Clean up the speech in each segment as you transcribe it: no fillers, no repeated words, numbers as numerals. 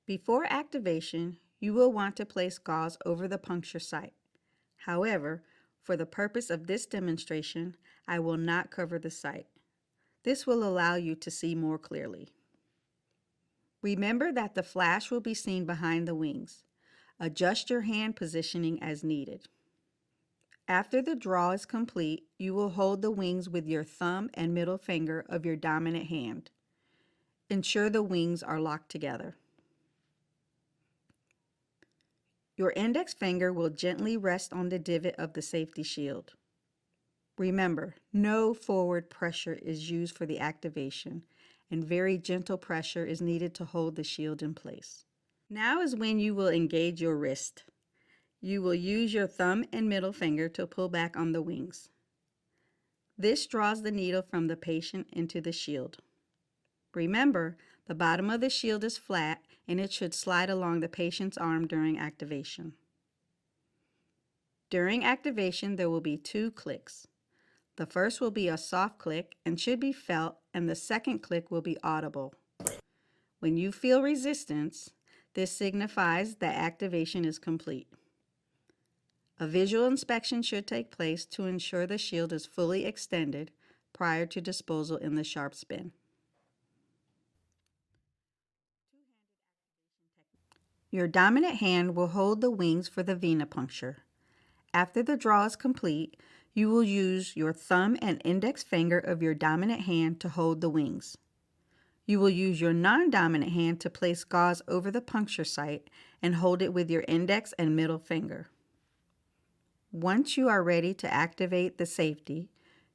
Before activation, you will want to place gauze over the puncture site. However, for the purpose of this demonstration, I will not cover the site. This will allow you to see more clearly. Remember that the flash will be seen behind the wings. Adjust your hand positioning as needed. After the draw is complete, you will hold the wings with your thumb and middle finger of your dominant hand. Ensure the wings are locked together. Your index finger will gently rest on the divot of the safety shield. Remember, no forward pressure is used for the activation, and very gentle pressure is needed to hold the shield in place. Now is when you will engage your wrist. You will use your thumb and middle finger to pull back on the wings. This draws the needle from the patient into the shield. Remember, the bottom of the shield is flat and it should slide along the patient's arm during activation. During activation, there will be 2 clicks. The first will be a soft click and should be felt, and the second click will be audible. When you feel resistance, this signifies that activation is complete. A visual inspection should take place to ensure the shield is fully extended prior to disposal in the sharp spin. Your dominant hand will hold the wings for the venipuncture. After the draw is complete, you will use your thumb and index finger of your dominant hand to hold the wings. You will use your non-dominant hand to place gauze over the puncture site and hold it with your index and middle finger. Once you are ready to activate the safety,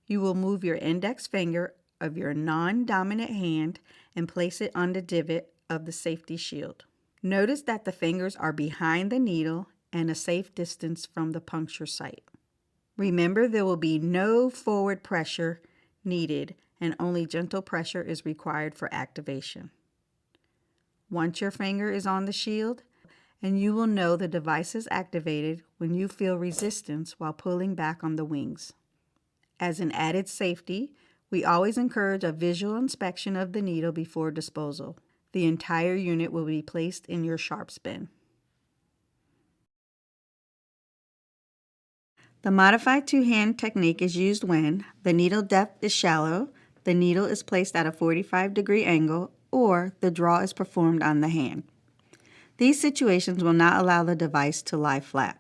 you will move your index finger of your non-dominant hand and place it on the divot of the safety shield. Notice that the fingers are behind the needle and a safe distance from the puncture site. Remember, there will be no forward pressure needed and only gentle pressure is required for activation. Once your finger is on the shield, and you will know the device is activated when you feel resistance while pulling back on the wings. As an added safety, we always encourage a visual inspection of the needle before disposal. The entire unit will be placed in your sharp spin. The modified two-hand technique is used when the needle depth is shallow, the needle is placed at a 45-degree angle, or the draw is performed on the hand. These situations will not allow the device to lie flat.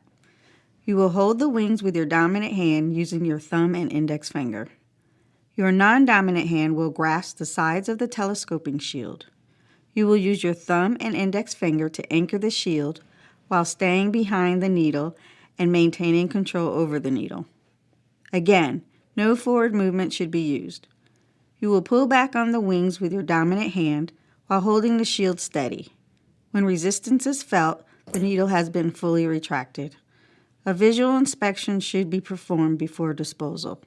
You will hold the wings with your dominant hand using your thumb and index finger. Your non-dominant hand will grasp the sides of the telescoping shield. You will use your thumb and index finger to anchor the shield while staying behind the needle and maintaining control over the needle. Again, no forward movement should be used. You will pull back on the wings with your dominant hand while holding the shield steady. When resistance is felt, the needle has been fully retracted. A visual inspection should be performed before disposal.